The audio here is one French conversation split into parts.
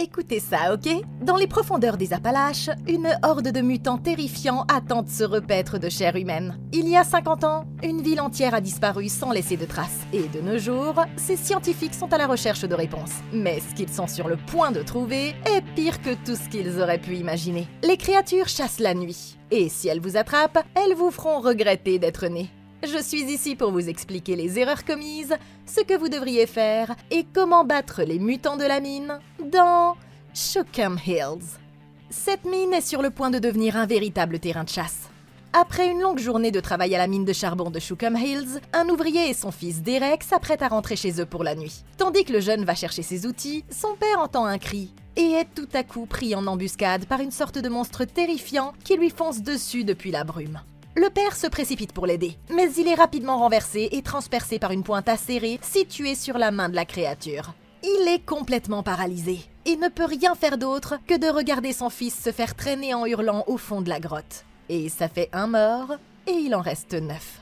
Écoutez ça, ok? Dans les profondeurs des Appalaches, une horde de mutants terrifiants attend de se repaître de chair humaine. Il y a 50 ans, une ville entière a disparu sans laisser de traces. Et de nos jours, ces scientifiques sont à la recherche de réponses. Mais ce qu'ils sont sur le point de trouver est pire que tout ce qu'ils auraient pu imaginer. Les créatures chassent la nuit. Et si elles vous attrapent, elles vous feront regretter d'être nés. Je suis ici pour vous expliquer les erreurs commises, ce que vous devriez faire et comment battre les mutants de la mine dans Shookum Hills. Cette mine est sur le point de devenir un véritable terrain de chasse. Après une longue journée de travail à la mine de charbon de Shookum Hills, un ouvrier et son fils Derek s'apprêtent à rentrer chez eux pour la nuit. Tandis que le jeune va chercher ses outils, son père entend un cri et est tout à coup pris en embuscade par une sorte de monstre terrifiant qui lui fonce dessus depuis la brume. Le père se précipite pour l'aider, mais il est rapidement renversé et transpercé par une pointe acérée située sur la main de la créature. Il est complètement paralysé et ne peut rien faire d'autre que de regarder son fils se faire traîner en hurlant au fond de la grotte. Et ça fait un mort et il en reste 9.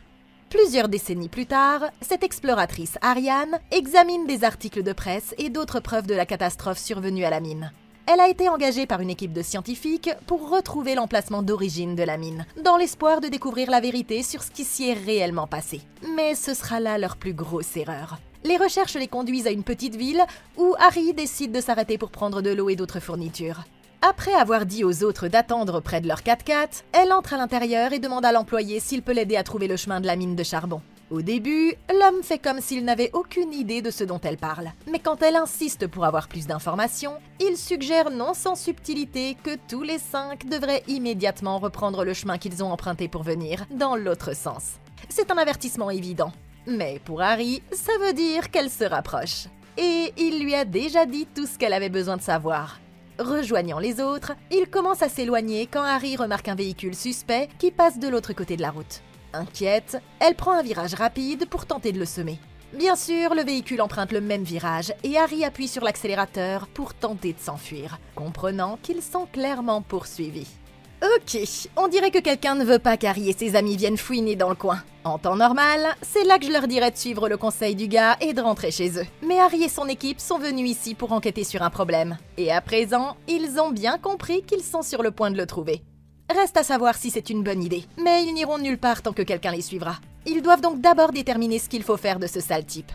Plusieurs décennies plus tard, cette exploratrice Ariane examine des articles de presse et d'autres preuves de la catastrophe survenue à la mine. Elle a été engagée par une équipe de scientifiques pour retrouver l'emplacement d'origine de la mine, dans l'espoir de découvrir la vérité sur ce qui s'y est réellement passé. Mais ce sera là leur plus grosse erreur. Les recherches les conduisent à une petite ville où Harry décide de s'arrêter pour prendre de l'eau et d'autres fournitures. Après avoir dit aux autres d'attendre près de leur 4x4, elle entre à l'intérieur et demande à l'employé s'il peut l'aider à trouver le chemin de la mine de charbon. Au début, l'homme fait comme s'il n'avait aucune idée de ce dont elle parle. Mais quand elle insiste pour avoir plus d'informations, il suggère non sans subtilité que tous les 5 devraient immédiatement reprendre le chemin qu'ils ont emprunté pour venir, dans l'autre sens. C'est un avertissement évident. Mais pour Harry, ça veut dire qu'elle se rapproche. Et il lui a déjà dit tout ce qu'elle avait besoin de savoir. Rejoignant les autres, il commence à s'éloigner quand Harry remarque un véhicule suspect qui passe de l'autre côté de la route. Inquiète, elle prend un virage rapide pour tenter de le semer. Bien sûr, le véhicule emprunte le même virage et Harry appuie sur l'accélérateur pour tenter de s'enfuir, comprenant qu'ils sont clairement poursuivis. Ok, on dirait que quelqu'un ne veut pas qu'Harry et ses amis viennent fouiner dans le coin. En temps normal, c'est là que je leur dirais de suivre le conseil du gars et de rentrer chez eux. Mais Harry et son équipe sont venus ici pour enquêter sur un problème. Et à présent, ils ont bien compris qu'ils sont sur le point de le trouver. Reste à savoir si c'est une bonne idée, mais ils n'iront nulle part tant que quelqu'un les suivra. Ils doivent donc d'abord déterminer ce qu'il faut faire de ce sale type.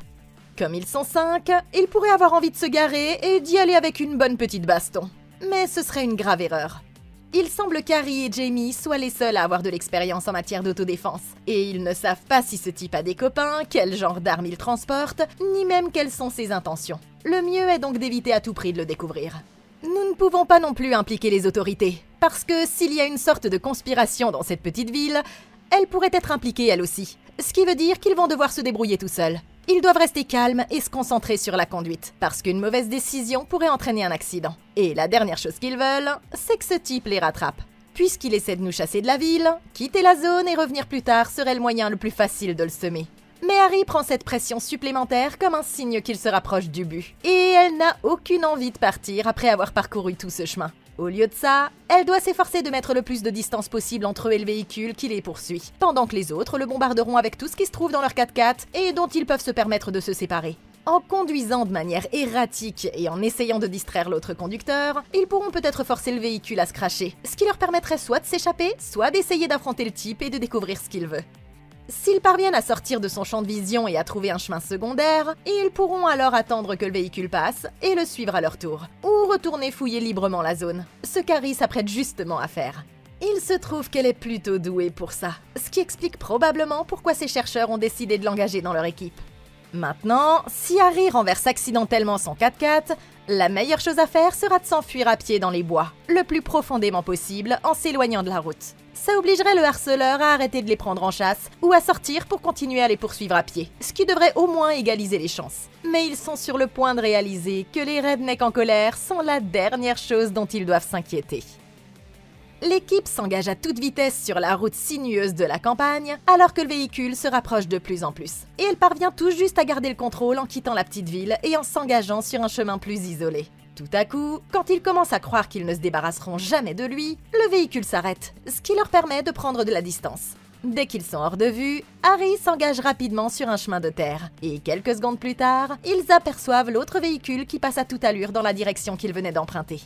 Comme ils sont 5, ils pourraient avoir envie de se garer et d'y aller avec une bonne petite baston. Mais ce serait une grave erreur. Il semble qu'Harry et Jamie soient les seuls à avoir de l'expérience en matière d'autodéfense. Et ils ne savent pas si ce type a des copains, quel genre d'armes il transporte, ni même quelles sont ses intentions. Le mieux est donc d'éviter à tout prix de le découvrir. Nous ne pouvons pas non plus impliquer les autorités, parce que s'il y a une sorte de conspiration dans cette petite ville, elle pourrait être impliquée elle aussi. Ce qui veut dire qu'ils vont devoir se débrouiller tout seuls. Ils doivent rester calmes et se concentrer sur la conduite, parce qu'une mauvaise décision pourrait entraîner un accident. Et la dernière chose qu'ils veulent, c'est que ce type les rattrape. Puisqu'il essaie de nous chasser de la ville, quitter la zone et revenir plus tard serait le moyen le plus facile de le semer. Mais Harry prend cette pression supplémentaire comme un signe qu'il se rapproche du but. Et elle n'a aucune envie de partir après avoir parcouru tout ce chemin. Au lieu de ça, elle doit s'efforcer de mettre le plus de distance possible entre eux et le véhicule qui les poursuit, pendant que les autres le bombarderont avec tout ce qui se trouve dans leur 4x4 et dont ils peuvent se permettre de se séparer. En conduisant de manière erratique et en essayant de distraire l'autre conducteur, ils pourront peut-être forcer le véhicule à se crasher, ce qui leur permettrait soit de s'échapper, soit d'essayer d'affronter le type et de découvrir ce qu'il veut. S'ils parviennent à sortir de son champ de vision et à trouver un chemin secondaire, ils pourront alors attendre que le véhicule passe et le suivre à leur tour, ou retourner fouiller librement la zone, ce qu'Harry s'apprête justement à faire. Il se trouve qu'elle est plutôt douée pour ça, ce qui explique probablement pourquoi ces chercheurs ont décidé de l'engager dans leur équipe. Maintenant, si Harry renverse accidentellement son 4x4, la meilleure chose à faire sera de s'enfuir à pied dans les bois, le plus profondément possible en s'éloignant de la route. Ça obligerait le harceleur à arrêter de les prendre en chasse ou à sortir pour continuer à les poursuivre à pied, ce qui devrait au moins égaliser les chances. Mais ils sont sur le point de réaliser que les rednecks en colère sont la dernière chose dont ils doivent s'inquiéter. L'équipe s'engage à toute vitesse sur la route sinueuse de la campagne, alors que le véhicule se rapproche de plus en plus. Et elle parvient tout juste à garder le contrôle en quittant la petite ville et en s'engageant sur un chemin plus isolé. Tout à coup, quand ils commencent à croire qu'ils ne se débarrasseront jamais de lui, le véhicule s'arrête, ce qui leur permet de prendre de la distance. Dès qu'ils sont hors de vue, Harry s'engage rapidement sur un chemin de terre. Et quelques secondes plus tard, ils aperçoivent l'autre véhicule qui passe à toute allure dans la direction qu'ils venaient d'emprunter.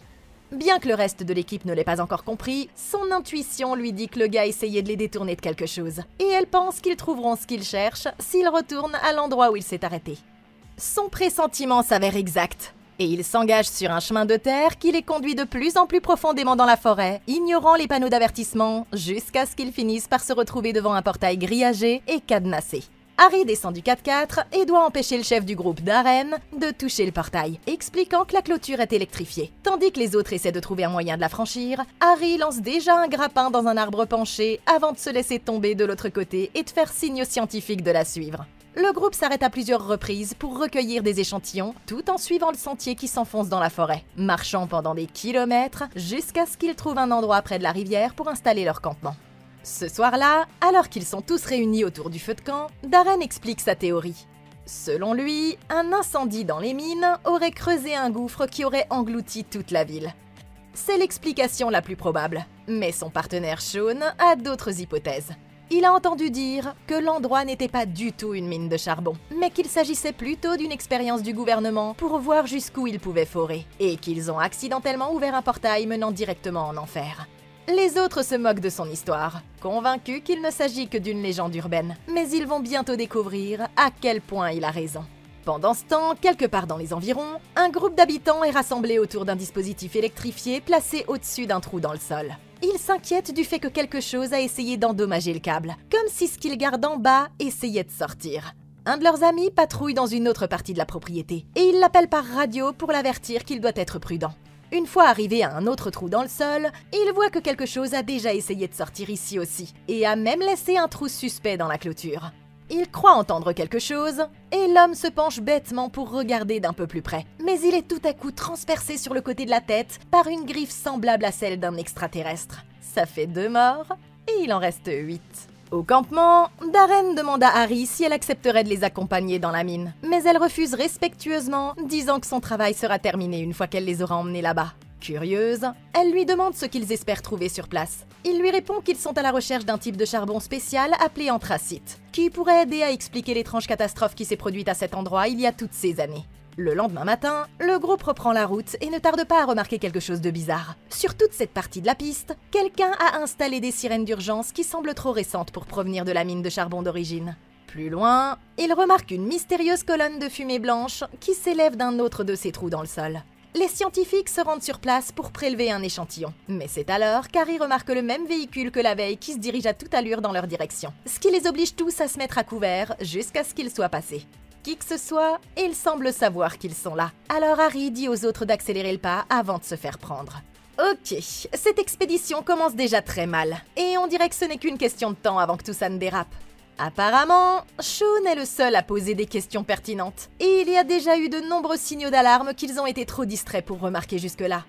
Bien que le reste de l'équipe ne l'ait pas encore compris, son intuition lui dit que le gars essayait de les détourner de quelque chose. Et elle pense qu'ils trouveront ce qu'ils cherchent s'ils retournent à l'endroit où il s'est arrêté. Son pressentiment s'avère exact. Et il s'engage sur un chemin de terre qui les conduit de plus en plus profondément dans la forêt, ignorant les panneaux d'avertissement, jusqu'à ce qu'ils finissent par se retrouver devant un portail grillagé et cadenassé. Harry descend du 4x4 et doit empêcher le chef du groupe, Darren, de toucher le portail, expliquant que la clôture est électrifiée. Tandis que les autres essaient de trouver un moyen de la franchir, Harry lance déjà un grappin dans un arbre penché avant de se laisser tomber de l'autre côté et de faire signe aux scientifiques de la suivre. Le groupe s'arrête à plusieurs reprises pour recueillir des échantillons, tout en suivant le sentier qui s'enfonce dans la forêt, marchant pendant des kilomètres jusqu'à ce qu'ils trouvent un endroit près de la rivière pour installer leur campement. Ce soir-là, alors qu'ils sont tous réunis autour du feu de camp, Darren explique sa théorie. Selon lui, un incendie dans les mines aurait creusé un gouffre qui aurait englouti toute la ville. C'est l'explication la plus probable, mais son partenaire Sean a d'autres hypothèses. Il a entendu dire que l'endroit n'était pas du tout une mine de charbon, mais qu'il s'agissait plutôt d'une expérience du gouvernement pour voir jusqu'où ils pouvaient forer, et qu'ils ont accidentellement ouvert un portail menant directement en enfer. Les autres se moquent de son histoire, convaincus qu'il ne s'agit que d'une légende urbaine, mais ils vont bientôt découvrir à quel point il a raison. Pendant ce temps, quelque part dans les environs, un groupe d'habitants est rassemblé autour d'un dispositif électrifié placé au-dessus d'un trou dans le sol. Ils s'inquiètent du fait que quelque chose a essayé d'endommager le câble, comme si ce qu'ils gardent en bas essayait de sortir. Un de leurs amis patrouille dans une autre partie de la propriété, et il l'appelle par radio pour l'avertir qu'il doit être prudent. Une fois arrivé à un autre trou dans le sol, il voit que quelque chose a déjà essayé de sortir ici aussi, et a même laissé un trou suspect dans la clôture. Il croit entendre quelque chose, et l'homme se penche bêtement pour regarder d'un peu plus près. Mais il est tout à coup transpercé sur le côté de la tête par une griffe semblable à celle d'un extraterrestre. Ça fait 2 morts, et il en reste 8. Au campement, Darren demande à Harry si elle accepterait de les accompagner dans la mine. Mais elle refuse respectueusement, disant que son travail sera terminé une fois qu'elle les aura emmenés là-bas. Curieuse, elle lui demande ce qu'ils espèrent trouver sur place. Il lui répond qu'ils sont à la recherche d'un type de charbon spécial appelé anthracite, qui pourrait aider à expliquer l'étrange catastrophe qui s'est produite à cet endroit il y a toutes ces années. Le lendemain matin, le groupe reprend la route et ne tarde pas à remarquer quelque chose de bizarre. Sur toute cette partie de la piste, quelqu'un a installé des sirènes d'urgence qui semblent trop récentes pour provenir de la mine de charbon d'origine. Plus loin, il remarque une mystérieuse colonne de fumée blanche qui s'élève d'un autre de ces trous dans le sol. Les scientifiques se rendent sur place pour prélever un échantillon. Mais c'est alors qu'Harry remarque le même véhicule que la veille qui se dirige à toute allure dans leur direction. Ce qui les oblige tous à se mettre à couvert jusqu'à ce qu'ils soient passés. Qui que ce soit, ils semblent savoir qu'ils sont là. Alors Harry dit aux autres d'accélérer le pas avant de se faire prendre. Ok, cette expédition commence déjà très mal. Et on dirait que ce n'est qu'une question de temps avant que tout ça ne dérape. Apparemment, Sean est le seul à poser des questions pertinentes, et il y a déjà eu de nombreux signaux d'alarme qu'ils ont été trop distraits pour remarquer jusque-là.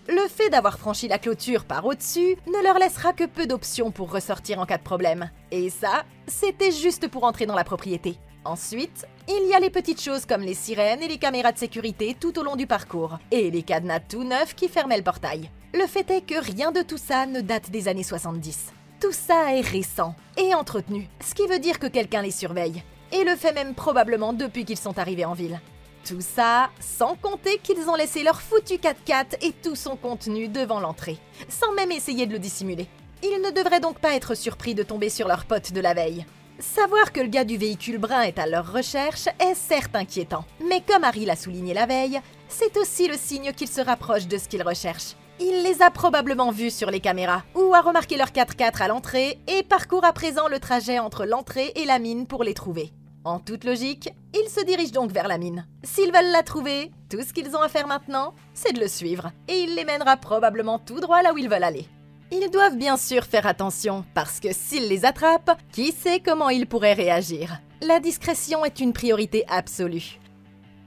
Le fait d'avoir franchi la clôture par au-dessus ne leur laissera que peu d'options pour ressortir en cas de problème. Et ça, c'était juste pour entrer dans la propriété. Ensuite, il y a les petites choses comme les sirènes et les caméras de sécurité tout au long du parcours, et les cadenas tout neufs qui fermaient le portail. Le fait est que rien de tout ça ne date des années 70. Tout ça est récent et entretenu, ce qui veut dire que quelqu'un les surveille, et le fait même probablement depuis qu'ils sont arrivés en ville. Tout ça, sans compter qu'ils ont laissé leur foutu 4x4 et tout son contenu devant l'entrée, sans même essayer de le dissimuler. Ils ne devraient donc pas être surpris de tomber sur leur pote de la veille. Savoir que le gars du véhicule brun est à leur recherche est certes inquiétant, mais comme Harry l'a souligné la veille, c'est aussi le signe qu'ils se rapprochent de ce qu'ils recherchent. Il les a probablement vus sur les caméras, ou a remarqué leur 4x4 à l'entrée, et parcourt à présent le trajet entre l'entrée et la mine pour les trouver. En toute logique, ils se dirigent donc vers la mine. S'ils veulent la trouver, tout ce qu'ils ont à faire maintenant, c'est de le suivre, et il les mènera probablement tout droit là où ils veulent aller. Ils doivent bien sûr faire attention, parce que s'ils les attrapent, qui sait comment ils pourraient réagir. La discrétion est une priorité absolue.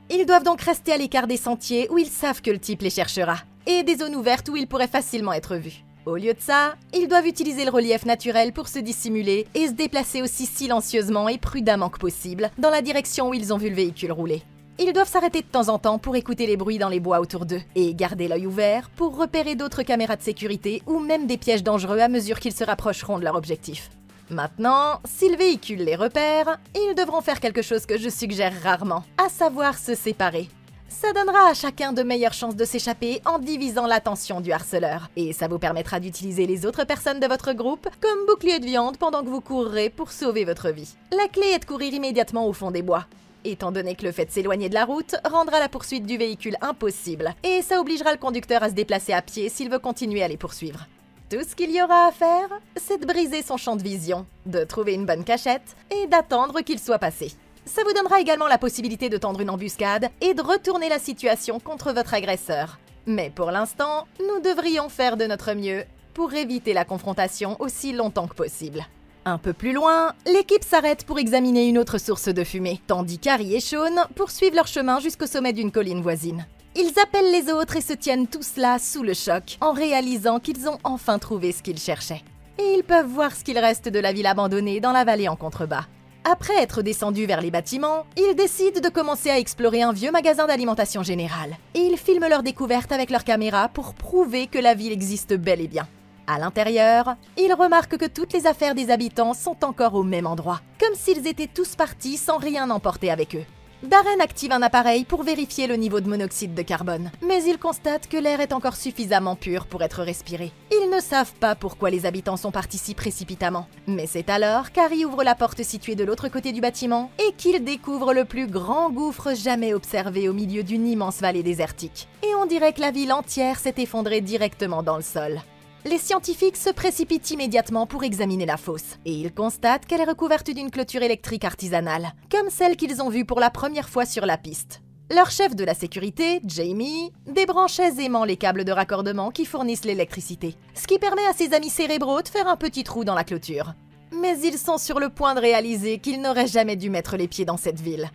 Ils doivent donc rester à l'écart des sentiers où ils savent que le type les cherchera, et des zones ouvertes où ils pourraient facilement être vus. Au lieu de ça, ils doivent utiliser le relief naturel pour se dissimuler et se déplacer aussi silencieusement et prudemment que possible dans la direction où ils ont vu le véhicule rouler. Ils doivent s'arrêter de temps en temps pour écouter les bruits dans les bois autour d'eux et garder l'œil ouvert pour repérer d'autres caméras de sécurité ou même des pièges dangereux à mesure qu'ils se rapprocheront de leur objectif. Maintenant, si le véhicule les repère, ils devront faire quelque chose que je suggère rarement, à savoir se séparer. Ça donnera à chacun de meilleures chances de s'échapper en divisant l'attention du harceleur. Et ça vous permettra d'utiliser les autres personnes de votre groupe comme bouclier de viande pendant que vous courrez pour sauver votre vie. La clé est de courir immédiatement au fond des bois, étant donné que le fait de s'éloigner de la route rendra la poursuite du véhicule impossible, et ça obligera le conducteur à se déplacer à pied s'il veut continuer à les poursuivre. Tout ce qu'il y aura à faire, c'est de briser son champ de vision, de trouver une bonne cachette et d'attendre qu'il soit passé. Ça vous donnera également la possibilité de tendre une embuscade et de retourner la situation contre votre agresseur. Mais pour l'instant, nous devrions faire de notre mieux pour éviter la confrontation aussi longtemps que possible. Un peu plus loin, l'équipe s'arrête pour examiner une autre source de fumée, tandis qu'Harry et Sean poursuivent leur chemin jusqu'au sommet d'une colline voisine. Ils appellent les autres et se tiennent tous là sous le choc, en réalisant qu'ils ont enfin trouvé ce qu'ils cherchaient. Et ils peuvent voir ce qu'il reste de la ville abandonnée dans la vallée en contrebas. Après être descendus vers les bâtiments, ils décident de commencer à explorer un vieux magasin d'alimentation générale. Et ils filment leur découverte avec leur caméra pour prouver que la ville existe bel et bien. À l'intérieur, ils remarquent que toutes les affaires des habitants sont encore au même endroit, comme s'ils étaient tous partis sans rien emporter avec eux. Darren active un appareil pour vérifier le niveau de monoxyde de carbone, mais il constate que l'air est encore suffisamment pur pour être respiré. Ils ne savent pas pourquoi les habitants sont partis si précipitamment, mais c'est alors qu'Harry ouvre la porte située de l'autre côté du bâtiment et qu'il découvre le plus grand gouffre jamais observé au milieu d'une immense vallée désertique. Et on dirait que la ville entière s'est effondrée directement dans le sol. Les scientifiques se précipitent immédiatement pour examiner la fosse, et ils constatent qu'elle est recouverte d'une clôture électrique artisanale, comme celle qu'ils ont vue pour la première fois sur la piste. Leur chef de la sécurité, Jamie, débranche aisément les câbles de raccordement qui fournissent l'électricité, ce qui permet à ses amis cérébraux de faire un petit trou dans la clôture. Mais ils sont sur le point de réaliser qu'ils n'auraient jamais dû mettre les pieds dans cette ville.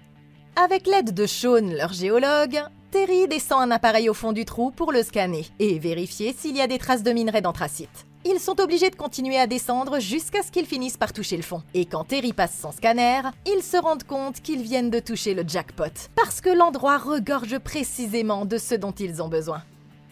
Avec l'aide de Sean, leur géologue, Terry descend un appareil au fond du trou pour le scanner et vérifier s'il y a des traces de minerai d'anthracite. Ils sont obligés de continuer à descendre jusqu'à ce qu'ils finissent par toucher le fond. Et quand Terry passe son scanner, ils se rendent compte qu'ils viennent de toucher le jackpot, parce que l'endroit regorge précisément de ce dont ils ont besoin.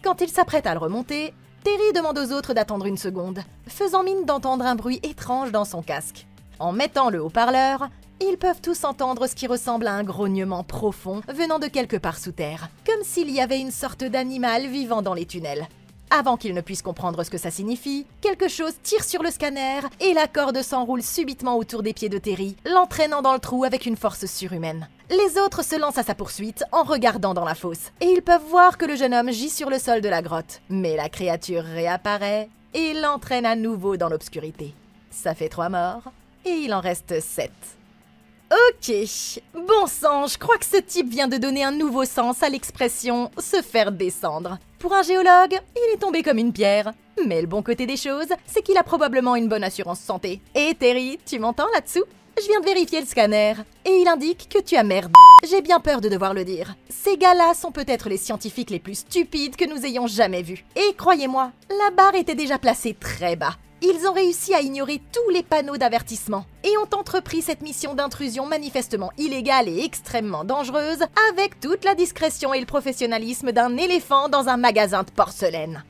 Quand ils s'apprêtent à le remonter, Terry demande aux autres d'attendre une seconde, faisant mine d'entendre un bruit étrange dans son casque. En mettant le haut-parleur, ils peuvent tous entendre ce qui ressemble à un grognement profond venant de quelque part sous terre, comme s'il y avait une sorte d'animal vivant dans les tunnels. Avant qu'ils ne puissent comprendre ce que ça signifie, quelque chose tire sur le scanner et la corde s'enroule subitement autour des pieds de Terry, l'entraînant dans le trou avec une force surhumaine. Les autres se lancent à sa poursuite en regardant dans la fosse, et ils peuvent voir que le jeune homme gît sur le sol de la grotte. Mais la créature réapparaît et l'entraîne à nouveau dans l'obscurité. Ça fait 3 morts, et il en reste 7. Ok, bon sang, je crois que ce type vient de donner un nouveau sens à l'expression « se faire descendre ». Pour un géologue, il est tombé comme une pierre. Mais le bon côté des choses, c'est qu'il a probablement une bonne assurance santé. Et Terry, tu m'entends là-dessous? Je viens de vérifier le scanner, et il indique que tu as merde. J'ai bien peur de devoir le dire. Ces gars-là sont peut-être les scientifiques les plus stupides que nous ayons jamais vus. Et croyez-moi, la barre était déjà placée très bas. Ils ont réussi à ignorer tous les panneaux d'avertissement et ont entrepris cette mission d'intrusion manifestement illégale et extrêmement dangereuse avec toute la discrétion et le professionnalisme d'un éléphant dans un magasin de porcelaine.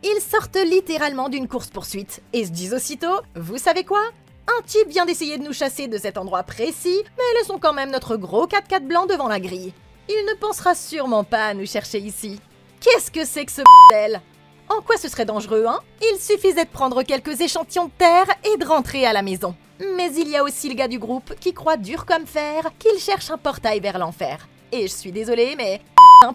Ils sortent littéralement d'une course-poursuite et se disent aussitôt « Vous savez quoi ? Un type vient d'essayer de nous chasser de cet endroit précis, mais laissons quand même notre gros 4x4 blanc devant la grille. Il ne pensera sûrement pas à nous chercher ici. Qu'est-ce que c'est que ce bordel ? En quoi ce serait dangereux, hein? Il suffisait de prendre quelques échantillons de terre et de rentrer à la maison. Mais il y a aussi le gars du groupe qui croit dur comme fer qu'il cherche un portail vers l'enfer. Et je suis désolée, mais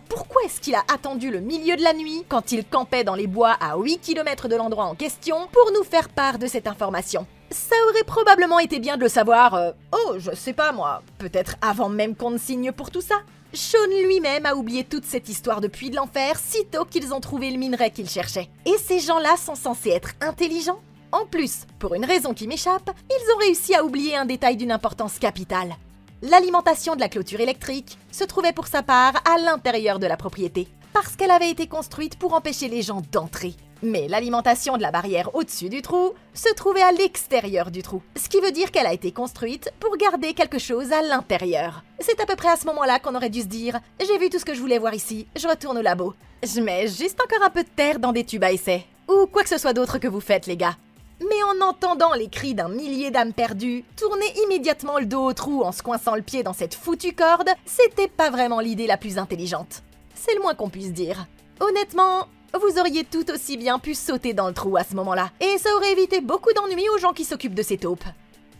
pourquoi est-ce qu'il a attendu le milieu de la nuit, quand il campait dans les bois à 8 km de l'endroit en question, pour nous faire part de cette information? Ça aurait probablement été bien de le savoir, oh, je sais pas moi, peut-être avant même qu'on ne signe pour tout ça. Sean lui-même a oublié toute cette histoire de puits de l'enfer sitôt qu'ils ont trouvé le minerai qu'ils cherchaient. Et ces gens-là sont censés être intelligents. En plus, pour une raison qui m'échappe, ils ont réussi à oublier un détail d'une importance capitale. L'alimentation de la clôture électrique se trouvait pour sa part à l'intérieur de la propriété, parce qu'elle avait été construite pour empêcher les gens d'entrer. Mais l'alimentation de la barrière au-dessus du trou se trouvait à l'extérieur du trou, ce qui veut dire qu'elle a été construite pour garder quelque chose à l'intérieur. C'est à peu près à ce moment-là qu'on aurait dû se dire « J'ai vu tout ce que je voulais voir ici, je retourne au labo. Je mets juste encore un peu de terre dans des tubes à essai. » Ou quoi que ce soit d'autre que vous faites, les gars. Mais en entendant les cris d'un millier d'âmes perdues, tourner immédiatement le dos au trou en se coinçant le pied dans cette foutue corde, c'était pas vraiment l'idée la plus intelligente. C'est le moins qu'on puisse dire. Honnêtement, vous auriez tout aussi bien pu sauter dans le trou à ce moment-là, et ça aurait évité beaucoup d'ennuis aux gens qui s'occupent de ces taupes.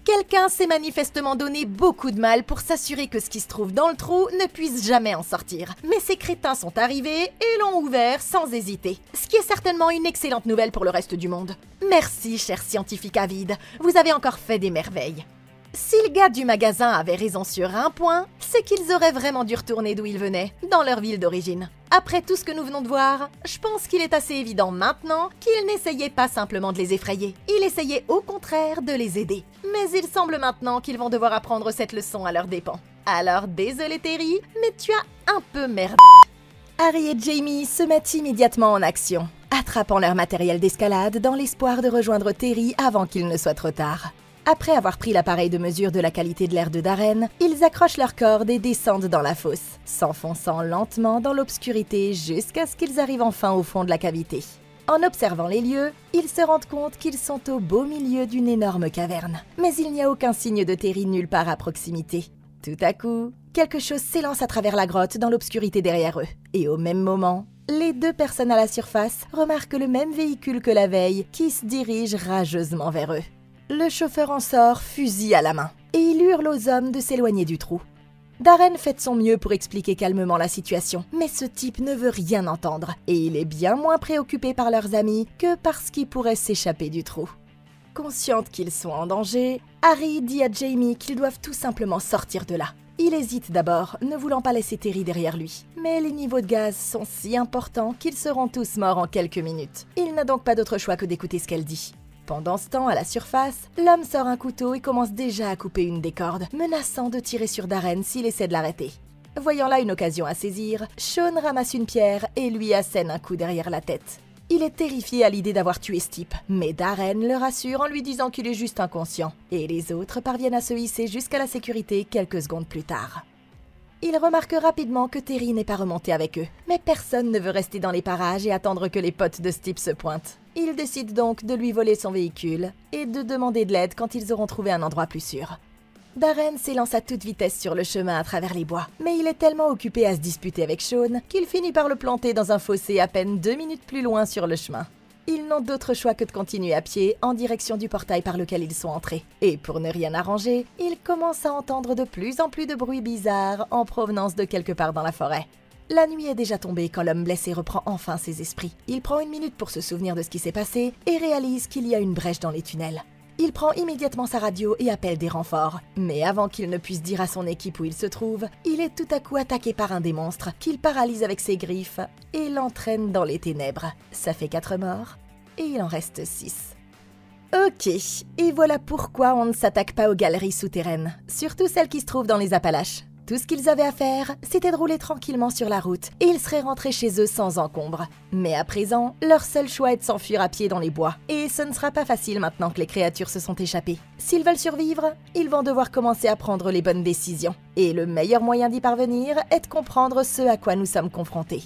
Quelqu'un s'est manifestement donné beaucoup de mal pour s'assurer que ce qui se trouve dans le trou ne puisse jamais en sortir. Mais ces crétins sont arrivés et l'ont ouvert sans hésiter. Ce qui est certainement une excellente nouvelle pour le reste du monde. Merci, cher scientifique avide, vous avez encore fait des merveilles. Si le gars du magasin avait raison sur un point, c'est qu'ils auraient vraiment dû retourner d'où ils venaient, dans leur ville d'origine. Après tout ce que nous venons de voir, je pense qu'il est assez évident maintenant qu'ils n'essayaient pas simplement de les effrayer. Ils essayaient au contraire de les aider. Mais il semble maintenant qu'ils vont devoir apprendre cette leçon à leurs dépens. Alors désolé Terry, mais tu as un peu merdé. Harry et Jamie se mettent immédiatement en action, attrapant leur matériel d'escalade dans l'espoir de rejoindre Terry avant qu'il ne soit trop tard. Après avoir pris l'appareil de mesure de la qualité de l'air de Darren, ils accrochent leurs cordes et descendent dans la fosse, s'enfonçant lentement dans l'obscurité jusqu'à ce qu'ils arrivent enfin au fond de la cavité. En observant les lieux, ils se rendent compte qu'ils sont au beau milieu d'une énorme caverne. Mais il n'y a aucun signe de Terry nulle part à proximité. Tout à coup, quelque chose s'élance à travers la grotte dans l'obscurité derrière eux. Et au même moment, les deux personnes à la surface remarquent le même véhicule que la veille qui se dirige rageusement vers eux. Le chauffeur en sort, fusil à la main, et il hurle aux hommes de s'éloigner du trou. Darren fait de son mieux pour expliquer calmement la situation, mais ce type ne veut rien entendre, et il est bien moins préoccupé par leurs amis que par ce qui pourrait s'échapper du trou. Consciente qu'ils sont en danger, Harry dit à Jamie qu'ils doivent tout simplement sortir de là. Il hésite d'abord, ne voulant pas laisser Terry derrière lui. Mais les niveaux de gaz sont si importants qu'ils seront tous morts en quelques minutes. Il n'a donc pas d'autre choix que d'écouter ce qu'elle dit. Pendant ce temps, à la surface, l'homme sort un couteau et commence déjà à couper une des cordes, menaçant de tirer sur Darren s'il essaie de l'arrêter. Voyant là une occasion à saisir, Sean ramasse une pierre et lui assène un coup derrière la tête. Il est terrifié à l'idée d'avoir tué ce type, mais Darren le rassure en lui disant qu'il est juste inconscient, et les autres parviennent à se hisser jusqu'à la sécurité quelques secondes plus tard. Il remarque rapidement que Terry n'est pas remonté avec eux, mais personne ne veut rester dans les parages et attendre que les potes de ce type se pointent. Il décide donc de lui voler son véhicule et de demander de l'aide quand ils auront trouvé un endroit plus sûr. Darren s'élance à toute vitesse sur le chemin à travers les bois, mais il est tellement occupé à se disputer avec Sean qu'il finit par le planter dans un fossé à peine 2 minutes plus loin sur le chemin. Ils n'ont d'autre choix que de continuer à pied en direction du portail par lequel ils sont entrés. Et pour ne rien arranger, ils commencent à entendre de plus en plus de bruits bizarres en provenance de quelque part dans la forêt. La nuit est déjà tombée quand l'homme blessé reprend enfin ses esprits. Il prend une minute pour se souvenir de ce qui s'est passé et réalise qu'il y a une brèche dans les tunnels. Il prend immédiatement sa radio et appelle des renforts. Mais avant qu'il ne puisse dire à son équipe où il se trouve, il est tout à coup attaqué par un des monstres qu'il paralyse avec ses griffes et l'entraîne dans les ténèbres. Ça fait 4 morts et il en reste 6. Ok, et voilà pourquoi on ne s'attaque pas aux galeries souterraines, surtout celles qui se trouvent dans les Appalaches. Tout ce qu'ils avaient à faire, c'était de rouler tranquillement sur la route et ils seraient rentrés chez eux sans encombre. Mais à présent, leur seul choix est de s'enfuir à pied dans les bois. Et ce ne sera pas facile maintenant que les créatures se sont échappées. S'ils veulent survivre, ils vont devoir commencer à prendre les bonnes décisions. Et le meilleur moyen d'y parvenir est de comprendre ce à quoi nous sommes confrontés.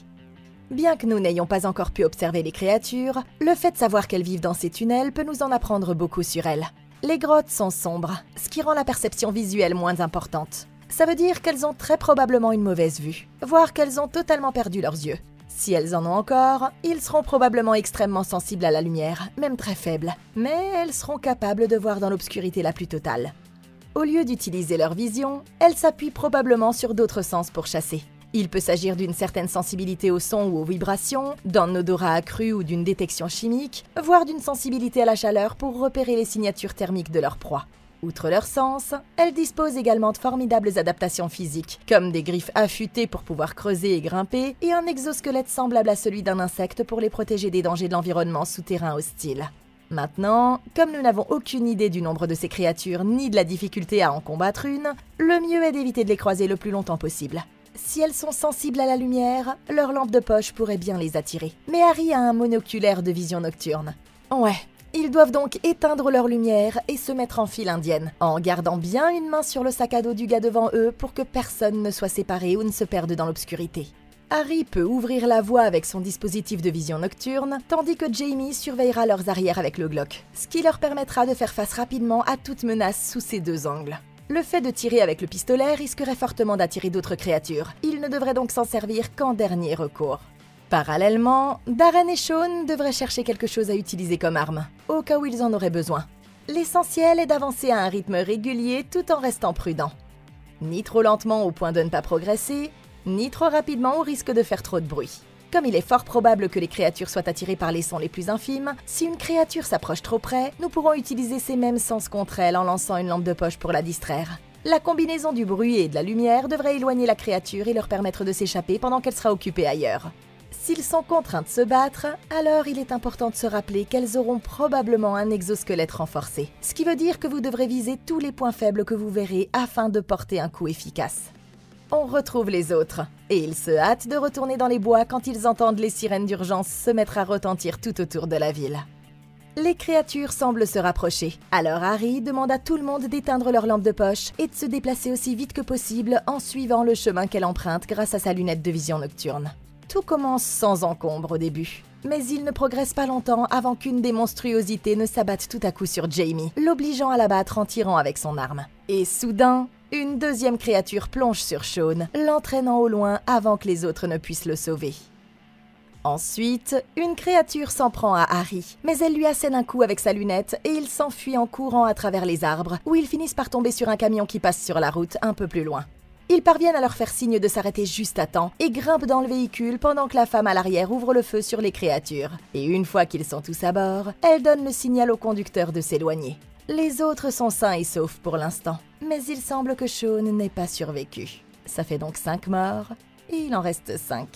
Bien que nous n'ayons pas encore pu observer les créatures, le fait de savoir qu'elles vivent dans ces tunnels peut nous en apprendre beaucoup sur elles. Les grottes sont sombres, ce qui rend la perception visuelle moins importante. Ça veut dire qu'elles ont très probablement une mauvaise vue, voire qu'elles ont totalement perdu leurs yeux. Si elles en ont encore, ils seront probablement extrêmement sensibles à la lumière, même très faible, mais elles seront capables de voir dans l'obscurité la plus totale. Au lieu d'utiliser leur vision, elles s'appuient probablement sur d'autres sens pour chasser. Il peut s'agir d'une certaine sensibilité au son ou aux vibrations, d'un odorat accru ou d'une détection chimique, voire d'une sensibilité à la chaleur pour repérer les signatures thermiques de leur proie. Outre leur sens, elles disposent également de formidables adaptations physiques, comme des griffes affûtées pour pouvoir creuser et grimper, et un exosquelette semblable à celui d'un insecte pour les protéger des dangers de l'environnement souterrain hostile. Maintenant, comme nous n'avons aucune idée du nombre de ces créatures ni de la difficulté à en combattre une, le mieux est d'éviter de les croiser le plus longtemps possible. Si elles sont sensibles à la lumière, leur lampe de poche pourrait bien les attirer. Mais Harry a un monoculaire de vision nocturne. Ouais. Ils doivent donc éteindre leur lumière et se mettre en file indienne, en gardant bien une main sur le sac à dos du gars devant eux pour que personne ne soit séparé ou ne se perde dans l'obscurité. Harry peut ouvrir la voie avec son dispositif de vision nocturne, tandis que Jamie surveillera leurs arrières avec le Glock, ce qui leur permettra de faire face rapidement à toute menace sous ces deux angles. Le fait de tirer avec le pistolet risquerait fortement d'attirer d'autres créatures. Ils ne devraient donc s'en servir qu'en dernier recours. Parallèlement, Darren et Sean devraient chercher quelque chose à utiliser comme arme, au cas où ils en auraient besoin. L'essentiel est d'avancer à un rythme régulier tout en restant prudent. Ni trop lentement au point de ne pas progresser, ni trop rapidement au risque de faire trop de bruit. Comme il est fort probable que les créatures soient attirées par les sons les plus infimes, si une créature s'approche trop près, nous pourrons utiliser ces mêmes sens contre elle en lançant une lampe de poche pour la distraire. La combinaison du bruit et de la lumière devrait éloigner la créature et leur permettre de s'échapper pendant qu'elle sera occupée ailleurs. S'ils sont contraints de se battre, alors il est important de se rappeler qu'elles auront probablement un exosquelette renforcé, ce qui veut dire que vous devrez viser tous les points faibles que vous verrez afin de porter un coup efficace. On retrouve les autres, et ils se hâtent de retourner dans les bois quand ils entendent les sirènes d'urgence se mettre à retentir tout autour de la ville. Les créatures semblent se rapprocher, alors Harry demande à tout le monde d'éteindre leur lampe de poche et de se déplacer aussi vite que possible en suivant le chemin qu'elle emprunte grâce à sa lunette de vision nocturne. Tout commence sans encombre au début, mais il ne progresse pas longtemps avant qu'une des monstruosités ne s'abatte tout à coup sur Jamie, l'obligeant à l'abattre en tirant avec son arme. Et soudain, une deuxième créature plonge sur Sean, l'entraînant au loin avant que les autres ne puissent le sauver. Ensuite, une créature s'en prend à Harry, mais elle lui assène un coup avec sa lunette et il s'enfuit en courant à travers les arbres, où ils finissent par tomber sur un camion qui passe sur la route un peu plus loin. Ils parviennent à leur faire signe de s'arrêter juste à temps et grimpent dans le véhicule pendant que la femme à l'arrière ouvre le feu sur les créatures. Et une fois qu'ils sont tous à bord, elle donne le signal au conducteur de s'éloigner. Les autres sont sains et saufs pour l'instant, mais il semble que Sean n'ait pas survécu. Ça fait donc 5 morts, et il en reste 5.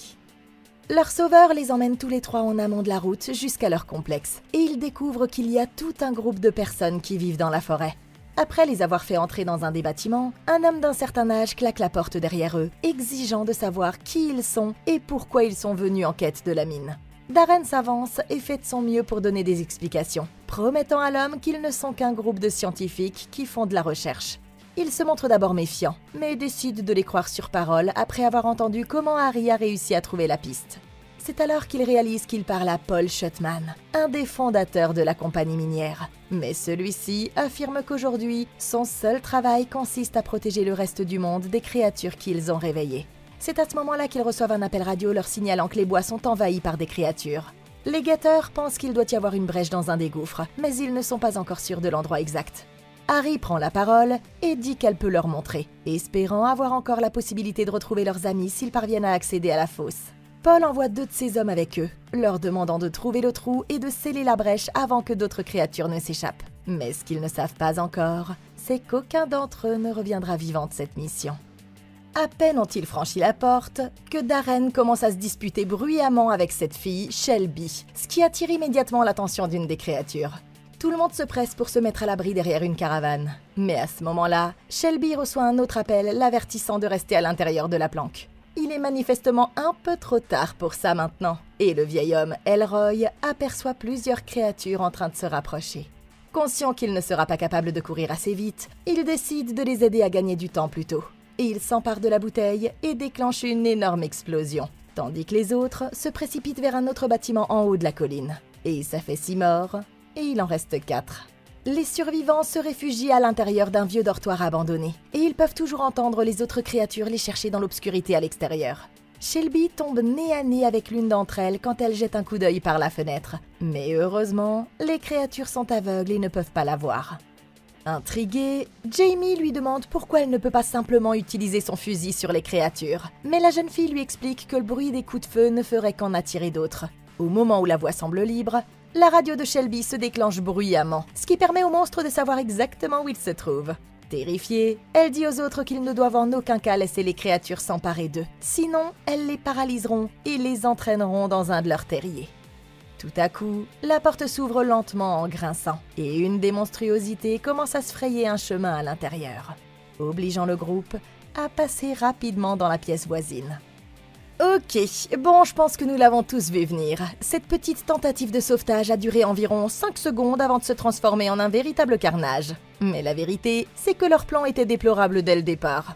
Leur sauveur les emmène tous les trois en amont de la route jusqu'à leur complexe, et ils découvrent qu'il y a tout un groupe de personnes qui vivent dans la forêt. Après les avoir fait entrer dans un des bâtiments, un homme d'un certain âge claque la porte derrière eux, exigeant de savoir qui ils sont et pourquoi ils sont venus en quête de la mine. Darren s'avance et fait de son mieux pour donner des explications, promettant à l'homme qu'ils ne sont qu'un groupe de scientifiques qui font de la recherche. Il se montre d'abord méfiant, mais décide de les croire sur parole après avoir entendu comment Harry a réussi à trouver la piste. C'est alors qu'il réalise qu'il parle à Paul Schuttman, un des fondateurs de la compagnie minière. Mais celui-ci affirme qu'aujourd'hui, son seul travail consiste à protéger le reste du monde des créatures qu'ils ont réveillées. C'est à ce moment-là qu'ils reçoivent un appel radio leur signalant que les bois sont envahis par des créatures. Les guetteurs pensent qu'il doit y avoir une brèche dans un des gouffres, mais ils ne sont pas encore sûrs de l'endroit exact. Harry prend la parole et dit qu'elle peut leur montrer, espérant avoir encore la possibilité de retrouver leurs amis s'ils parviennent à accéder à la fosse. Paul envoie 2 de ses hommes avec eux, leur demandant de trouver le trou et de sceller la brèche avant que d'autres créatures ne s'échappent. Mais ce qu'ils ne savent pas encore, c'est qu'aucun d'entre eux ne reviendra vivant de cette mission. À peine ont-ils franchi la porte, que Darren commence à se disputer bruyamment avec cette fille, Shelby, ce qui attire immédiatement l'attention d'une des créatures. Tout le monde se presse pour se mettre à l'abri derrière une caravane. Mais à ce moment-là, Shelby reçoit un autre appel l'avertissant de rester à l'intérieur de la planque. Il est manifestement un peu trop tard pour ça maintenant, et le vieil homme, Elroy, aperçoit plusieurs créatures en train de se rapprocher. Conscient qu'il ne sera pas capable de courir assez vite, il décide de les aider à gagner du temps plus tôt. Et il s'empare de la bouteille et déclenche une énorme explosion, tandis que les autres se précipitent vers un autre bâtiment en haut de la colline. Et ça fait 6 morts, et il en reste 4. Les survivants se réfugient à l'intérieur d'un vieux dortoir abandonné, et ils peuvent toujours entendre les autres créatures les chercher dans l'obscurité à l'extérieur. Shelby tombe nez à nez avec l'une d'entre elles quand elle jette un coup d'œil par la fenêtre. Mais heureusement, les créatures sont aveugles et ne peuvent pas la voir. Intriguée, Jamie lui demande pourquoi elle ne peut pas simplement utiliser son fusil sur les créatures. Mais la jeune fille lui explique que le bruit des coups de feu ne ferait qu'en attirer d'autres. Au moment où la voie semble libre, la radio de Shelby se déclenche bruyamment, ce qui permet au monstre de savoir exactement où il se trouve. Terrifiée, elle dit aux autres qu'ils ne doivent en aucun cas laisser les créatures s'emparer d'eux. Sinon, elles les paralyseront et les entraîneront dans un de leurs terriers. Tout à coup, la porte s'ouvre lentement en grinçant, et une des monstruosités commence à se frayer un chemin à l'intérieur, obligeant le groupe à passer rapidement dans la pièce voisine. Ok, bon, je pense que nous l'avons tous vu venir. Cette petite tentative de sauvetage a duré environ 5 secondes avant de se transformer en un véritable carnage. Mais la vérité, c'est que leur plan était déplorable dès le départ.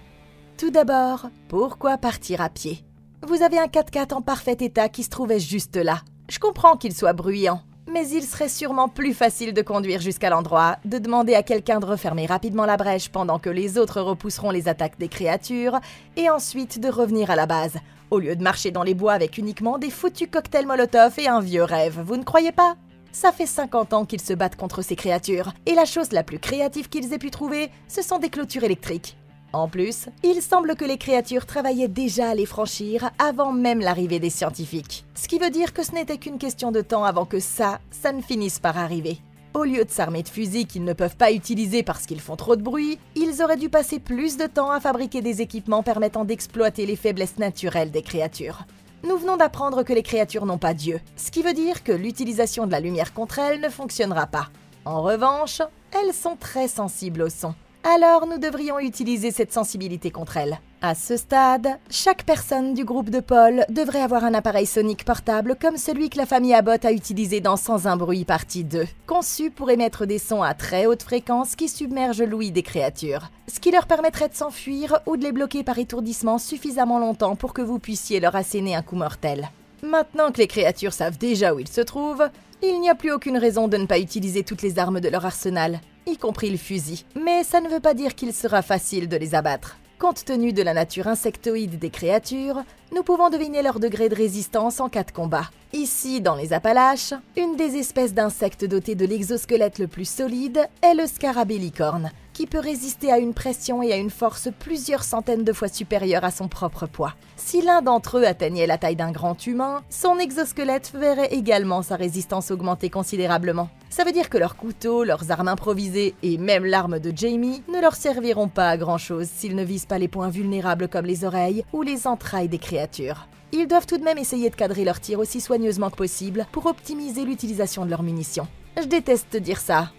Tout d'abord, pourquoi partir à pied? Vous avez un 4x4 en parfait état qui se trouvait juste là. Je comprends qu'il soit bruyant, mais il serait sûrement plus facile de conduire jusqu'à l'endroit, de demander à quelqu'un de refermer rapidement la brèche pendant que les autres repousseront les attaques des créatures, et ensuite de revenir à la base, au lieu de marcher dans les bois avec uniquement des foutus cocktails Molotov et un vieux rêve, vous ne croyez pas? Ça fait 50 ans qu'ils se battent contre ces créatures, et la chose la plus créative qu'ils aient pu trouver, ce sont des clôtures électriques. En plus, il semble que les créatures travaillaient déjà à les franchir avant même l'arrivée des scientifiques. Ce qui veut dire que ce n'était qu'une question de temps avant que ça ne finisse par arriver. Au lieu de s'armer de fusils qu'ils ne peuvent pas utiliser parce qu'ils font trop de bruit, ils auraient dû passer plus de temps à fabriquer des équipements permettant d'exploiter les faiblesses naturelles des créatures. Nous venons d'apprendre que les créatures n'ont pas Dieu, ce qui veut dire que l'utilisation de la lumière contre elles ne fonctionnera pas. En revanche, elles sont très sensibles au son. Alors nous devrions utiliser cette sensibilité contre elles. À ce stade, chaque personne du groupe de Paul devrait avoir un appareil sonique portable comme celui que la famille Abbott a utilisé dans Sans un bruit partie 2, conçu pour émettre des sons à très haute fréquence qui submergent l'ouïe des créatures, ce qui leur permettrait de s'enfuir ou de les bloquer par étourdissement suffisamment longtemps pour que vous puissiez leur asséner un coup mortel. Maintenant que les créatures savent déjà où ils se trouvent, il n'y a plus aucune raison de ne pas utiliser toutes les armes de leur arsenal, y compris le fusil. Mais ça ne veut pas dire qu'il sera facile de les abattre. Compte tenu de la nature insectoïde des créatures, nous pouvons deviner leur degré de résistance en cas de combat. Ici, dans les Appalaches, une des espèces d'insectes dotées de l'exosquelette le plus solide est le scarabée licorne, qui peut résister à une pression et à une force plusieurs centaines de fois supérieure à son propre poids. Si l'un d'entre eux atteignait la taille d'un grand humain, son exosquelette verrait également sa résistance augmenter considérablement. Ça veut dire que leurs couteaux, leurs armes improvisées et même l'arme de Jamie ne leur serviront pas à grand-chose s'ils ne visent pas les points vulnérables comme les oreilles ou les entrailles des créatures. Ils doivent tout de même essayer de cadrer leurs tirs aussi soigneusement que possible pour optimiser l'utilisation de leurs munitions. Je déteste dire ça.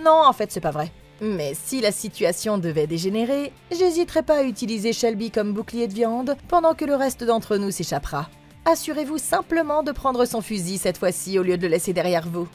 Non, en fait, c'est pas vrai. Mais si la situation devait dégénérer, j'hésiterai pas à utiliser Shelby comme bouclier de viande pendant que le reste d'entre nous s'échappera. Assurez-vous simplement de prendre son fusil cette fois-ci au lieu de le laisser derrière vous.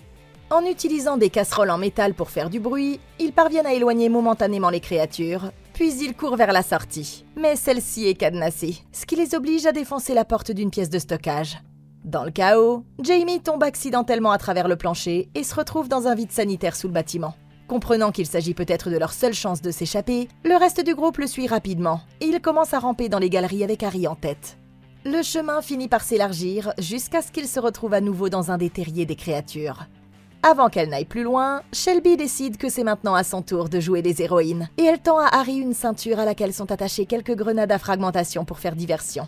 En utilisant des casseroles en métal pour faire du bruit, ils parviennent à éloigner momentanément les créatures, puis ils courent vers la sortie. Mais celle-ci est cadenassée, ce qui les oblige à défoncer la porte d'une pièce de stockage. Dans le chaos, Jamie tombe accidentellement à travers le plancher et se retrouve dans un vide sanitaire sous le bâtiment. Comprenant qu'il s'agit peut-être de leur seule chance de s'échapper, le reste du groupe le suit rapidement et il commence à ramper dans les galeries avec Harry en tête. Le chemin finit par s'élargir jusqu'à ce qu'il se retrouve à nouveau dans un des terriers des créatures. Avant qu'elle n'aille plus loin, Shelby décide que c'est maintenant à son tour de jouer les héroïnes et elle tend à Harry une ceinture à laquelle sont attachées quelques grenades à fragmentation pour faire diversion.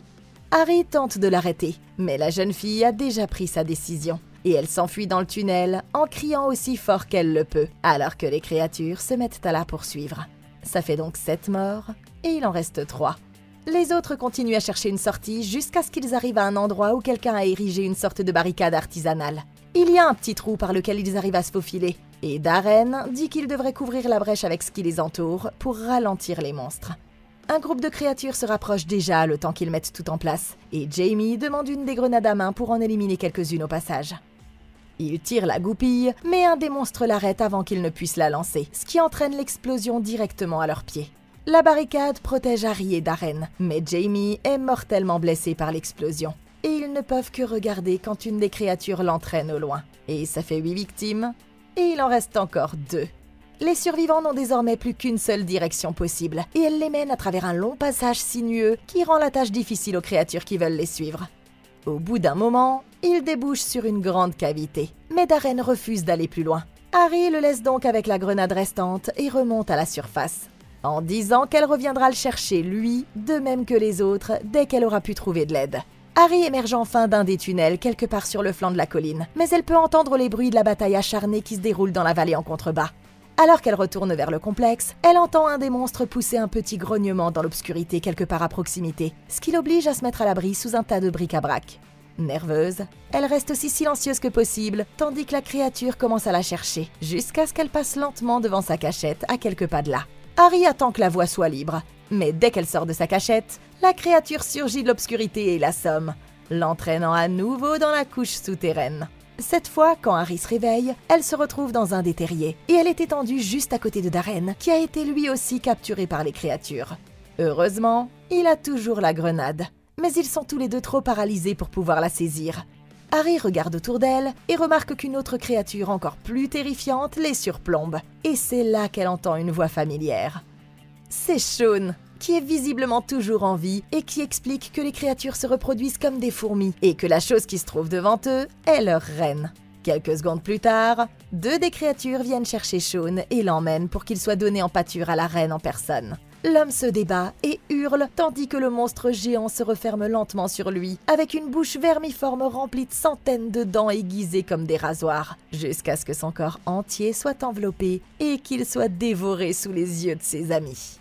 Harry tente de l'arrêter, mais la jeune fille a déjà pris sa décision. Et elle s'enfuit dans le tunnel en criant aussi fort qu'elle le peut, alors que les créatures se mettent à la poursuivre. Ça fait donc 7 morts, et il en reste 3. Les autres continuent à chercher une sortie jusqu'à ce qu'ils arrivent à un endroit où quelqu'un a érigé une sorte de barricade artisanale. Il y a un petit trou par lequel ils arrivent à se faufiler, et Darren dit qu'ils devraient couvrir la brèche avec ce qui les entoure pour ralentir les monstres. Un groupe de créatures se rapproche déjà le temps qu'ils mettent tout en place, et Jamie demande une des grenades à main pour en éliminer quelques-unes au passage. Il tire la goupille, mais un des monstres l'arrête avant qu'il ne puisse la lancer, ce qui entraîne l'explosion directement à leurs pieds. La barricade protège Harry et Darren, mais Jamie est mortellement blessé par l'explosion. Et ils ne peuvent que regarder quand une des créatures l'entraîne au loin. Et ça fait 8 victimes, et il en reste encore 2. Les survivants n'ont désormais plus qu'une seule direction possible, et elle les mène à travers un long passage sinueux qui rend la tâche difficile aux créatures qui veulent les suivre. Au bout d'un moment, ils débouchent sur une grande cavité, mais Darren refuse d'aller plus loin. Harry le laisse donc avec la grenade restante et remonte à la surface, en disant qu'elle reviendra le chercher, lui, de même que les autres, dès qu'elle aura pu trouver de l'aide. Harry émerge enfin d'un des tunnels quelque part sur le flanc de la colline, mais elle peut entendre les bruits de la bataille acharnée qui se déroule dans la vallée en contrebas. Alors qu'elle retourne vers le complexe, elle entend un des monstres pousser un petit grognement dans l'obscurité quelque part à proximité, ce qui l'oblige à se mettre à l'abri sous un tas de bric-à-brac. Nerveuse, elle reste aussi silencieuse que possible, tandis que la créature commence à la chercher, jusqu'à ce qu'elle passe lentement devant sa cachette à quelques pas de là. Harry attend que la voie soit libre, mais dès qu'elle sort de sa cachette, la créature surgit de l'obscurité et l'assomme, l'entraînant à nouveau dans la couche souterraine. Cette fois, quand Harry se réveille, elle se retrouve dans un des terriers, et elle est étendue juste à côté de Darren, qui a été lui aussi capturé par les créatures. Heureusement, il a toujours la grenade, mais ils sont tous les deux trop paralysés pour pouvoir la saisir. Harry regarde autour d'elle et remarque qu'une autre créature encore plus terrifiante les surplombe. Et c'est là qu'elle entend une voix familière. C'est Shaun, qui est visiblement toujours en vie et qui explique que les créatures se reproduisent comme des fourmis et que la chose qui se trouve devant eux est leur reine. Quelques secondes plus tard, 2 des créatures viennent chercher Shaun et l'emmènent pour qu'il soit donné en pâture à la reine en personne. L'homme se débat et hurle tandis que le monstre géant se referme lentement sur lui, avec une bouche vermiforme remplie de centaines de dents aiguisées comme des rasoirs, jusqu'à ce que son corps entier soit enveloppé et qu'il soit dévoré sous les yeux de ses amis.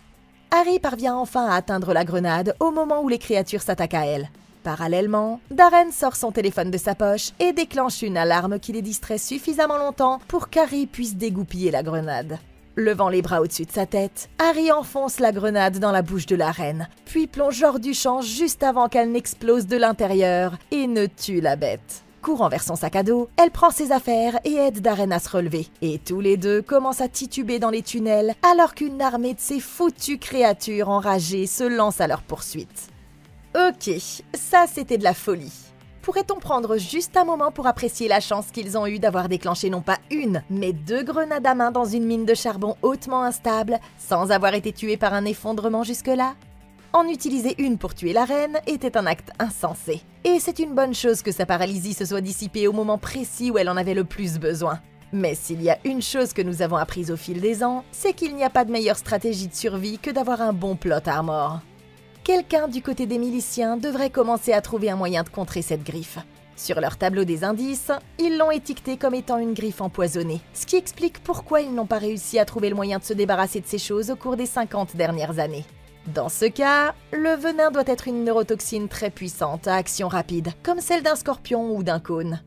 Harry parvient enfin à atteindre la grenade au moment où les créatures s'attaquent à elle. Parallèlement, Darren sort son téléphone de sa poche et déclenche une alarme qui les distrait suffisamment longtemps pour qu'Harry puisse dégoupiller la grenade. Levant les bras au-dessus de sa tête, Harry enfonce la grenade dans la bouche de la reine, puis plonge hors du champ juste avant qu'elle n'explose de l'intérieur et ne tue la bête. Courant vers son sac à dos, elle prend ses affaires et aide Darren à se relever. Et tous les deux commencent à tituber dans les tunnels alors qu'une armée de ces foutues créatures enragées se lance à leur poursuite. Ok, ça c'était de la folie. Pourrait-on prendre juste un moment pour apprécier la chance qu'ils ont eue d'avoir déclenché non pas une, mais 2 grenades à main dans une mine de charbon hautement instable, sans avoir été tués par un effondrement jusque-là? En utiliser une pour tuer la reine était un acte insensé. Et c'est une bonne chose que sa paralysie se soit dissipée au moment précis où elle en avait le plus besoin. Mais s'il y a une chose que nous avons apprise au fil des ans, c'est qu'il n'y a pas de meilleure stratégie de survie que d'avoir un bon plot armor. Quelqu'un du côté des miliciens devrait commencer à trouver un moyen de contrer cette griffe. Sur leur tableau des indices, ils l'ont étiquetée comme étant une griffe empoisonnée, ce qui explique pourquoi ils n'ont pas réussi à trouver le moyen de se débarrasser de ces choses au cours des 50 dernières années. Dans ce cas, le venin doit être une neurotoxine très puissante à action rapide, comme celle d'un scorpion ou d'un cône.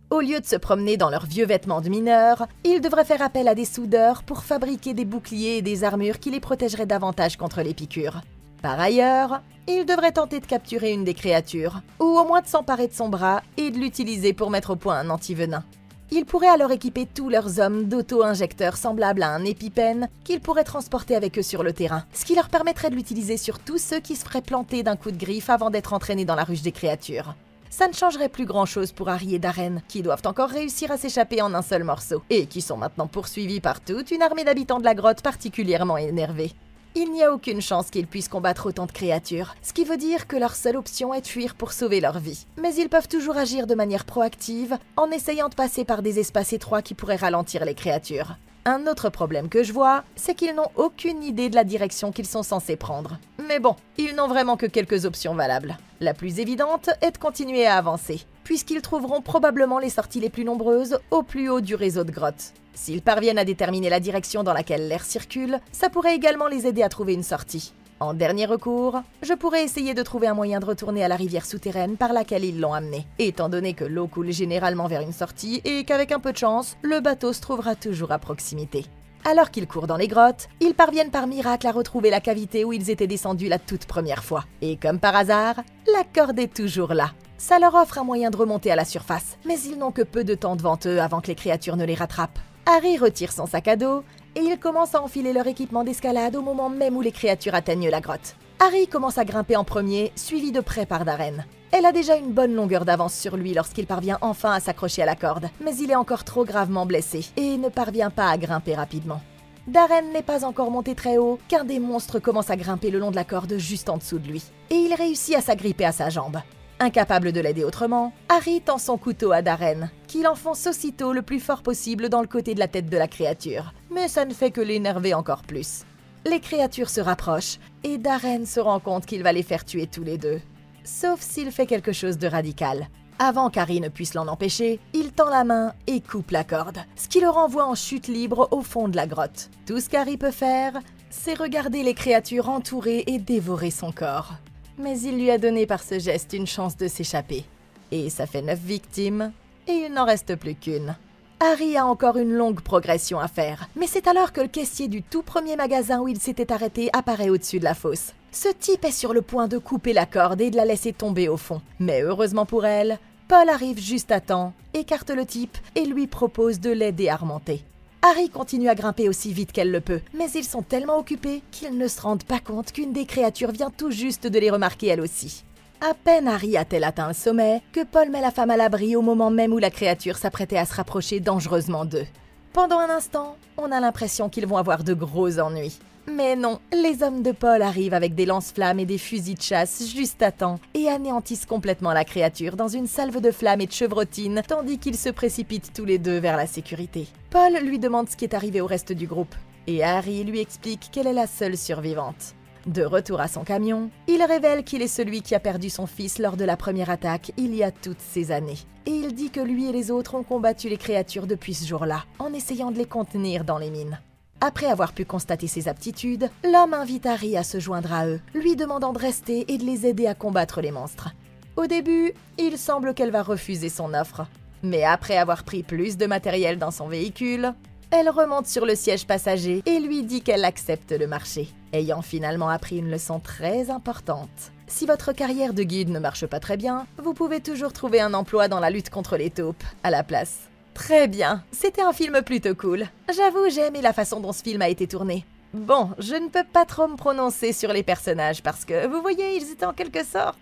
Au lieu de se promener dans leurs vieux vêtements de mineurs, ils devraient faire appel à des soudeurs pour fabriquer des boucliers et des armures qui les protégeraient davantage contre les piqûres. Par ailleurs, ils devraient tenter de capturer une des créatures, ou au moins de s'emparer de son bras et de l'utiliser pour mettre au point un antivenin. Ils pourraient alors équiper tous leurs hommes d'auto-injecteurs semblables à un épipène qu'ils pourraient transporter avec eux sur le terrain, ce qui leur permettrait de l'utiliser sur tous ceux qui se feraient planter d'un coup de griffe avant d'être entraînés dans la ruche des créatures. Ça ne changerait plus grand-chose pour Harry et Darren, qui doivent encore réussir à s'échapper en un seul morceau, et qui sont maintenant poursuivis par toute une armée d'habitants de la grotte particulièrement énervés. Il n'y a aucune chance qu'ils puissent combattre autant de créatures, ce qui veut dire que leur seule option est de fuir pour sauver leur vie. Mais ils peuvent toujours agir de manière proactive, en essayant de passer par des espaces étroits qui pourraient ralentir les créatures. Un autre problème que je vois, c'est qu'ils n'ont aucune idée de la direction qu'ils sont censés prendre. Mais bon, ils n'ont vraiment que quelques options valables. La plus évidente est de continuer à avancer, puisqu'ils trouveront probablement les sorties les plus nombreuses au plus haut du réseau de grottes. S'ils parviennent à déterminer la direction dans laquelle l'air circule, ça pourrait également les aider à trouver une sortie. En dernier recours, je pourrais essayer de trouver un moyen de retourner à la rivière souterraine par laquelle ils l'ont amené, étant donné que l'eau coule généralement vers une sortie et qu'avec un peu de chance, le bateau se trouvera toujours à proximité. Alors qu'ils courent dans les grottes, ils parviennent par miracle à retrouver la cavité où ils étaient descendus la toute première fois. Et comme par hasard, la corde est toujours là. Ça leur offre un moyen de remonter à la surface, mais ils n'ont que peu de temps devant eux avant que les créatures ne les rattrapent. Harry retire son sac à dos et ils commencent à enfiler leur équipement d'escalade au moment même où les créatures atteignent la grotte. Harry commence à grimper en premier, suivi de près par Darren. Elle a déjà une bonne longueur d'avance sur lui lorsqu'il parvient enfin à s'accrocher à la corde, mais il est encore trop gravement blessé et ne parvient pas à grimper rapidement. Darren n'est pas encore monté très haut qu'un des monstres commence à grimper le long de la corde juste en dessous de lui, et il réussit à s'agripper à sa jambe. Incapable de l'aider autrement, Harry tend son couteau à Darren, qui l'enfonce aussitôt le plus fort possible dans le côté de la tête de la créature. Mais ça ne fait que l'énerver encore plus. Les créatures se rapprochent, et Darren se rend compte qu'il va les faire tuer tous les deux. Sauf s'il fait quelque chose de radical. Avant qu'Harry ne puisse l'en empêcher, il tend la main et coupe la corde, ce qui le renvoie en chute libre au fond de la grotte. Tout ce qu'Harry peut faire, c'est regarder les créatures entourer et dévorer son corps. Mais il lui a donné par ce geste une chance de s'échapper. Et ça fait 9 victimes, et il n'en reste plus qu'une. Harry a encore une longue progression à faire, mais c'est alors que le caissier du tout premier magasin où il s'était arrêté apparaît au-dessus de la fosse. Ce type est sur le point de couper la corde et de la laisser tomber au fond. Mais heureusement pour elle, Paul arrive juste à temps, écarte le type et lui propose de l'aider à remonter. Harry continue à grimper aussi vite qu'elle le peut, mais ils sont tellement occupés qu'ils ne se rendent pas compte qu'une des créatures vient tout juste de les remarquer elle aussi. À peine Harry a-t-elle atteint le sommet que Paul met la femme à l'abri au moment même où la créature s'apprêtait à se rapprocher dangereusement d'eux. Pendant un instant, on a l'impression qu'ils vont avoir de gros ennuis. Mais non, les hommes de Paul arrivent avec des lance-flammes et des fusils de chasse juste à temps et anéantissent complètement la créature dans une salve de flammes et de chevrotines tandis qu'ils se précipitent tous les deux vers la sécurité. Paul lui demande ce qui est arrivé au reste du groupe et Harry lui explique qu'elle est la seule survivante. De retour à son camion, il révèle qu'il est celui qui a perdu son fils lors de la première attaque il y a toutes ces années. Et il dit que lui et les autres ont combattu les créatures depuis ce jour-là, en essayant de les contenir dans les mines. Après avoir pu constater ses aptitudes, l'homme invite Harry à se joindre à eux, lui demandant de rester et de les aider à combattre les monstres. Au début, il semble qu'elle va refuser son offre. Mais après avoir pris plus de matériel dans son véhicule, elle remonte sur le siège passager et lui dit qu'elle accepte le marché, ayant finalement appris une leçon très importante. Si votre carrière de guide ne marche pas très bien, vous pouvez toujours trouver un emploi dans la lutte contre les taupes, à la place. Très bien, c'était un film plutôt cool. J'avoue, j'ai aimé la façon dont ce film a été tourné. Bon, je ne peux pas trop me prononcer sur les personnages parce que, vous voyez, ils étaient en quelque sorte...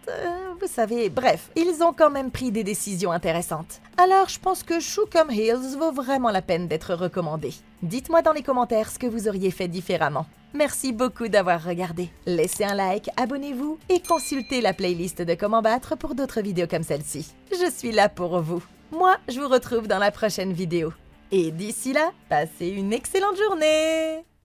vous savez, bref, ils ont quand même pris des décisions intéressantes. Alors, je pense que Shookum Hills vaut vraiment la peine d'être recommandé. Dites-moi dans les commentaires ce que vous auriez fait différemment. Merci beaucoup d'avoir regardé. Laissez un like, abonnez-vous et consultez la playlist de Comment Battre pour d'autres vidéos comme celle-ci. Je suis là pour vous. Moi, je vous retrouve dans la prochaine vidéo. Et d'ici là, passez une excellente journée!